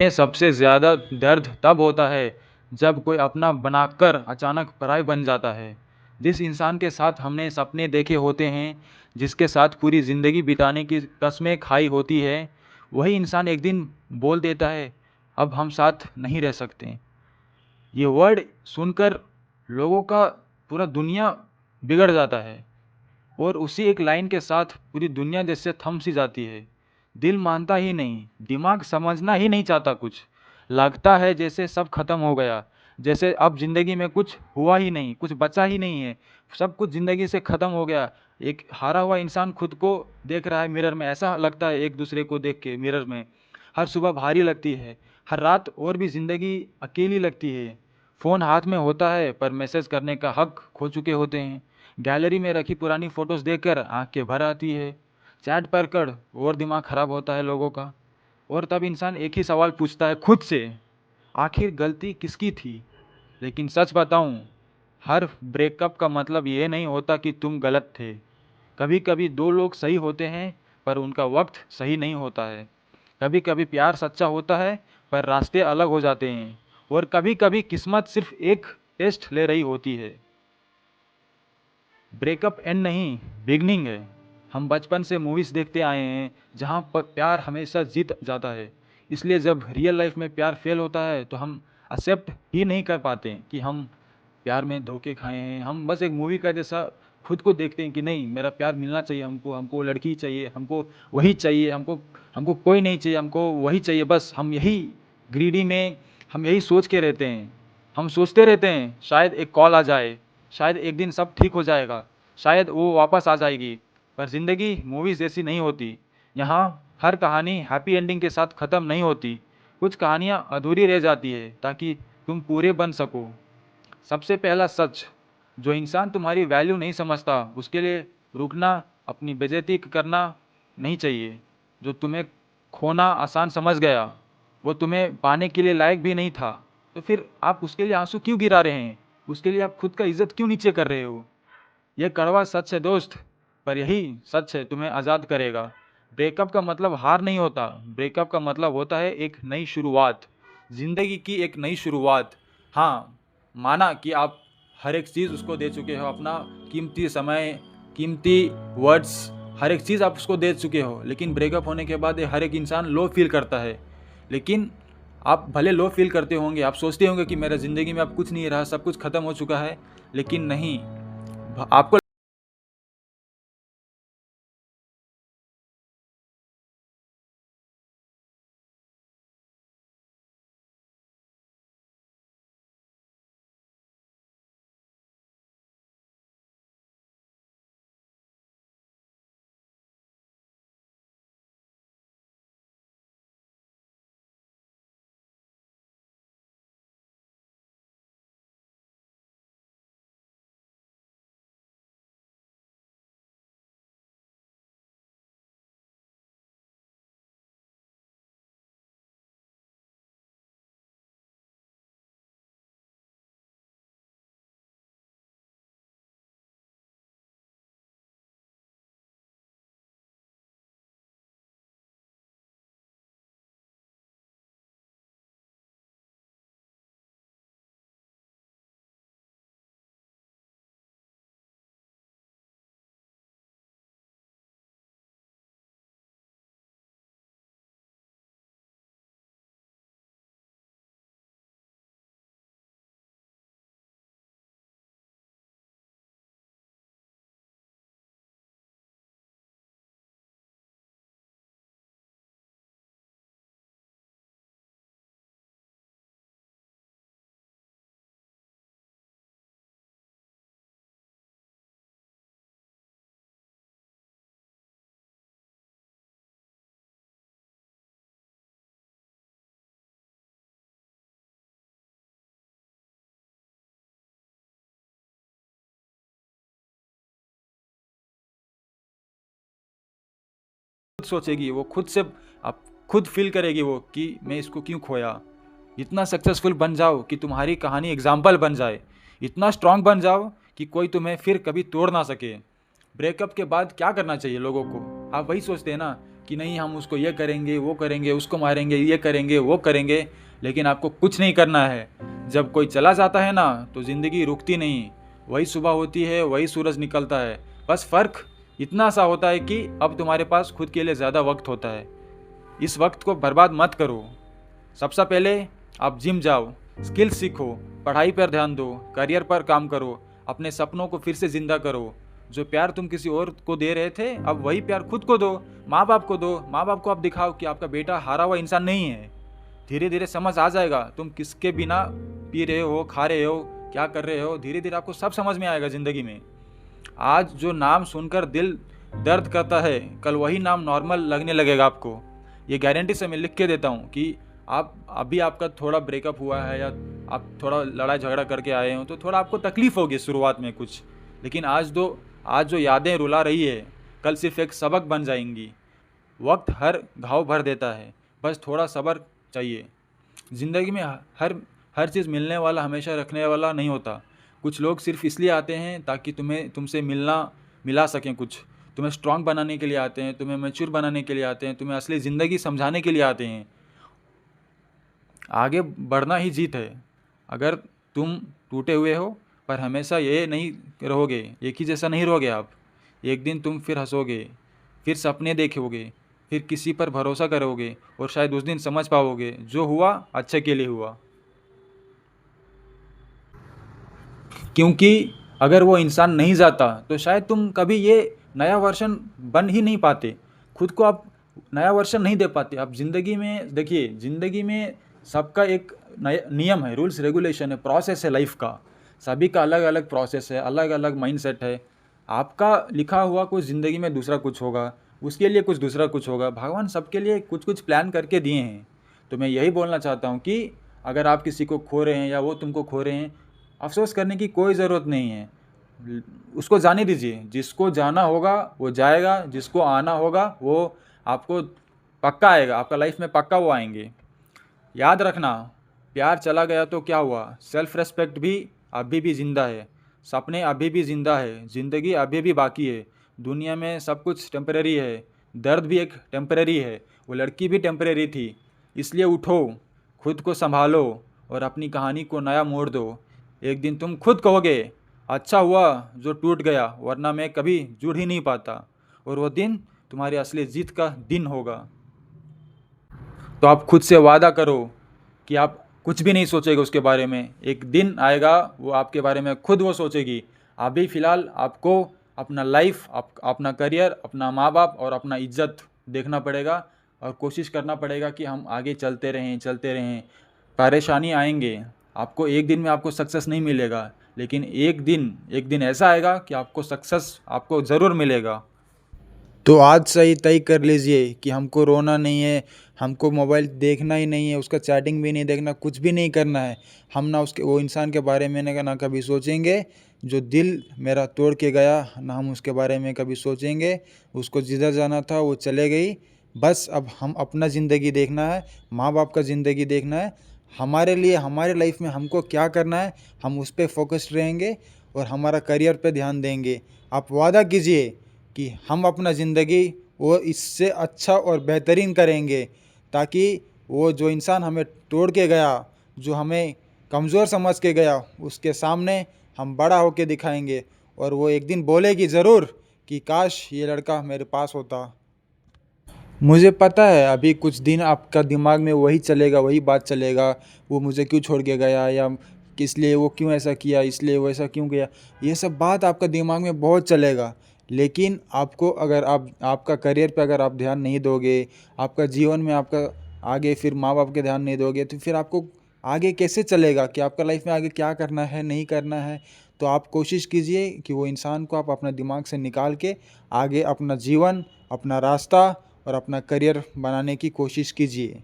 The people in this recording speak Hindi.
में सबसे ज़्यादा दर्द तब होता है जब कोई अपना बनाकर अचानक पराई बन जाता है। जिस इंसान के साथ हमने सपने देखे होते हैं, जिसके साथ पूरी ज़िंदगी बिताने की कस्में खाई होती है, वही इंसान एक दिन बोल देता है, अब हम साथ नहीं रह सकते। ये वर्ड सुनकर लोगों का पूरा दुनिया बिगड़ जाता है और उसी एक लाइन के साथ पूरी दुनिया जैसे थम सी जाती है। दिल मानता ही नहीं, दिमाग समझना ही नहीं चाहता कुछ। लगता है जैसे सब खत्म हो गया, जैसे अब ज़िंदगी में कुछ हुआ ही नहीं, कुछ बचा ही नहीं है। सब कुछ ज़िंदगी से ख़त्म हो गया। एक हारा हुआ इंसान खुद को देख रहा है मिरर में, ऐसा लगता है एक दूसरे को देख के मिरर में। हर सुबह भारी लगती है, हर रात और भी ज़िंदगी अकेली लगती है। फ़ोन हाथ में होता है पर मैसेज करने का हक खो चुके होते हैं। गैलरी में रखी पुरानी फ़ोटोज़ देखकर आंखें भर आती है। चैट पर कर और दिमाग ख़राब होता है लोगों का। और तब इंसान एक ही सवाल पूछता है खुद से, आखिर गलती किसकी थी? लेकिन सच बताऊं, हर ब्रेकअप का मतलब ये नहीं होता कि तुम गलत थे। कभी कभी दो लोग सही होते हैं पर उनका वक्त सही नहीं होता है। कभी कभी प्यार सच्चा होता है पर रास्ते अलग हो जाते हैं। और कभी कभी किस्मत सिर्फ एक टेस्ट ले रही होती है। ब्रेकअप एंड नहीं, बिगनिंग है। हम बचपन से मूवीज़ देखते आए हैं जहाँ पर प्यार हमेशा जीत जाता है। इसलिए जब रियल लाइफ में प्यार फेल होता है तो हम एक्सेप्ट ही नहीं कर पाते कि हम प्यार में धोखे खाए हैं। हम बस एक मूवी का जैसा खुद को देखते हैं कि नहीं, मेरा प्यार मिलना चाहिए, हमको हमको लड़की चाहिए, हमको वही चाहिए, हमको हमको कोई नहीं चाहिए, हमको वही चाहिए। बस हम यही ग्रीडी में हम यही सोच के रहते हैं। हम सोचते रहते हैं शायद एक कॉल आ जाए, शायद एक दिन सब ठीक हो जाएगा, शायद वो वापस आ जाएगी। पर ज़िंदगी मूवीज़ जैसी नहीं होती। यहाँ हर कहानी हैप्पी एंडिंग के साथ ख़त्म नहीं होती। कुछ कहानियाँ अधूरी रह जाती है ताकि तुम पूरे बन सको। सबसे पहला सच, जो इंसान तुम्हारी वैल्यू नहीं समझता उसके लिए रुकना, अपनी बेइज्जती करना नहीं चाहिए। जो तुम्हें खोना आसान समझ गया, वो तुम्हें पाने के लिए लायक भी नहीं था। तो फिर आप उसके लिए आंसू क्यों गिरा रहे हैं? उसके लिए आप खुद का इज्जत क्यों नीचे कर रहे हो? यह कड़वा सच है दोस्त, पर यही सच है तुम्हें आज़ाद करेगा। ब्रेकअप का मतलब हार नहीं होता, ब्रेकअप का मतलब होता है एक नई शुरुआत, ज़िंदगी की एक नई शुरुआत। हाँ, माना कि आप हर एक चीज़ उसको दे चुके हो, अपना कीमती समय, कीमती वर्ड्स, हर एक चीज़ आप उसको दे चुके हो। लेकिन ब्रेकअप होने के बाद हर एक इंसान लो फील करता है। लेकिन आप भले लो फील करते होंगे, आप सोचते होंगे कि मेरा ज़िंदगी में अब कुछ नहीं रहा, सब कुछ ख़त्म हो चुका है। लेकिन नहीं, आपको खुद सोचेगी, वो खुद से आप खुद फील करेगी वो कि मैं इसको क्यों खोया। इतना सक्सेसफुल बन जाओ कि तुम्हारी कहानी एग्जाम्पल बन जाए। इतना स्ट्रांग बन जाओ कि कोई तुम्हें फिर कभी तोड़ ना सके। ब्रेकअप के बाद क्या करना चाहिए लोगों को? आप वही सोचते हैं ना कि नहीं हम उसको ये करेंगे, वो करेंगे, उसको मारेंगे, ये करेंगे, वो करेंगे, लेकिन आपको कुछ नहीं करना है। जब कोई चला जाता है ना तो ज़िंदगी रुकती नहीं, वही सुबह होती है, वही सूरज निकलता है। बस फ़र्क इतना सा होता है कि अब तुम्हारे पास खुद के लिए ज़्यादा वक्त होता है। इस वक्त को बर्बाद मत करो। सबसे पहले आप जिम जाओ, स्किल सीखो, पढ़ाई पर ध्यान दो, करियर पर काम करो, अपने सपनों को फिर से ज़िंदा करो। जो प्यार तुम किसी और को दे रहे थे, अब वही प्यार खुद को दो, माँ बाप को दो। माँ बाप को आप दिखाओ कि आपका बेटा हारा हुआ इंसान नहीं है। धीरे धीरे समझ आ जाएगा तुम किसके बिना पी रहे हो, खा रहे हो, क्या कर रहे हो। धीरे धीरे आपको सब समझ में आएगा ज़िंदगी में। आज जो नाम सुनकर दिल दर्द करता है, कल वही नाम नॉर्मल लगने लगेगा आपको। ये गारंटी से मैं लिख के देता हूँ कि आप अभी आपका थोड़ा ब्रेकअप हुआ है या आप थोड़ा लड़ाई झगड़ा करके आए हो तो थोड़ा आपको तकलीफ़ होगी शुरुआत में कुछ, लेकिन आज जो यादें रुला रही है, कल सिर्फ एक सबक बन जाएंगी। वक्त हर घाव भर देता है, बस थोड़ा सब्र चाहिए। ज़िंदगी में हर चीज़ मिलने वाला हमेशा रखने वाला नहीं होता। कुछ लोग सिर्फ इसलिए आते हैं ताकि तुमसे मिला सकें कुछ। तुम्हें स्ट्रांग बनाने के लिए आते हैं, तुम्हें मैच्योर बनाने के लिए आते हैं, तुम्हें असली ज़िंदगी समझाने के लिए आते हैं। आगे बढ़ना ही जीत है। अगर तुम टूटे हुए हो पर हमेशा ये नहीं रहोगे, एक ही जैसा नहीं रहोगे आप। एक दिन तुम फिर हंसोगे, फिर सपने देखोगे, फिर किसी पर भरोसा करोगे और शायद उस दिन समझ पाओगे जो हुआ अच्छे के लिए हुआ। क्योंकि अगर वो इंसान नहीं जाता तो शायद तुम कभी ये नया वर्जन बन ही नहीं पाते। खुद को आप नया वर्जन नहीं दे पाते। आप ज़िंदगी में देखिए, ज़िंदगी में सबका एक नया नियम है, रूल्स रेगुलेशन है, प्रोसेस है लाइफ का। सभी का अलग अलग प्रोसेस है, अलग अलग माइंडसेट है। आपका लिखा हुआ कुछ ज़िंदगी में दूसरा कुछ होगा, उसके लिए कुछ दूसरा कुछ होगा। भगवान सबके लिए कुछ कुछ प्लान करके दिए हैं। तो मैं यही बोलना चाहता हूँ कि अगर आप किसी को खो रहे हैं या वो तुमको खो रहे हैं, अफ़सोस करने की कोई ज़रूरत नहीं है। उसको जाने दीजिए। जिसको जाना होगा वो जाएगा, जिसको आना होगा वो आपको पक्का आएगा, आपका लाइफ में पक्का वो आएंगे। याद रखना, प्यार चला गया तो क्या हुआ, सेल्फ रेस्पेक्ट भी अभी भी ज़िंदा है, सपने अभी भी ज़िंदा है, ज़िंदगी अभी भी बाकी है। दुनिया में सब कुछ टेम्परेरी है, दर्द भी एक टेम्परेरी है। वो लड़की भी टेम्परेरी थी। इसलिए उठो, खुद को संभालो और अपनी कहानी को नया मोड़ दो। एक दिन तुम खुद कहोगे अच्छा हुआ जो टूट गया, वरना मैं कभी जुड़ ही नहीं पाता। और वो दिन तुम्हारी असली जीत का दिन होगा। तो आप खुद से वादा करो कि आप कुछ भी नहीं सोचेगा उसके बारे में। एक दिन आएगा वो आपके बारे में खुद वो सोचेगी। अभी फ़िलहाल आपको अपना लाइफ, अपना करियर, अपना माँ बाप और अपना इज्जत देखना पड़ेगा और कोशिश करना पड़ेगा कि हम आगे चलते रहें। परेशानी आएंगे, आपको एक दिन में आपको सक्सेस नहीं मिलेगा, लेकिन एक दिन ऐसा आएगा कि आपको सक्सेस आपको ज़रूर मिलेगा। तो आज से ही तय कर लीजिए कि हमको रोना नहीं है, हमको मोबाइल देखना ही नहीं है, उसका चैटिंग भी नहीं देखना, कुछ भी नहीं करना है। हम ना वो इंसान के बारे में ना कभी सोचेंगे जो दिल मेरा तोड़ के गया, ना हम उसके बारे में कभी सोचेंगे। उसको जिधर जाना था वो चले गई। बस अब हम अपना ज़िंदगी देखना है, माँ बाप का ज़िंदगी देखना है। हमारे लिए, हमारे लाइफ में हमको क्या करना है, हम उस पर फोकस्ड रहेंगे और हमारा करियर पे ध्यान देंगे। आप वादा कीजिए कि हम अपना ज़िंदगी वो इससे अच्छा और बेहतरीन करेंगे, ताकि वो जो इंसान हमें तोड़ के गया, जो हमें कमज़ोर समझ के गया, उसके सामने हम बड़ा होके दिखाएंगे और वो एक दिन बोलेगी ज़रूर कि काश ये लड़का मेरे पास होता। मुझे पता है अभी कुछ दिन आपका दिमाग में वही चलेगा, वही बात चलेगा, वो मुझे क्यों छोड़ के गया, या किस लिए वो क्यों ऐसा किया, इसलिए वो ऐसा क्यों किया। ये सब बात आपका दिमाग में बहुत चलेगा। लेकिन आपको, अगर आपका करियर पे अगर आप ध्यान नहीं दोगे, आपका जीवन में आपका आगे फिर माँ बाप के ध्यान नहीं दोगे, तो फिर आपको आगे कैसे चलेगा कि आपका लाइफ में आगे क्या करना है, नहीं करना है। तो आप कोशिश कीजिए कि वो इंसान को आप अपना दिमाग से निकाल के आगे अपना जीवन, अपना रास्ता और अपना करियर बनाने की कोशिश कीजिए।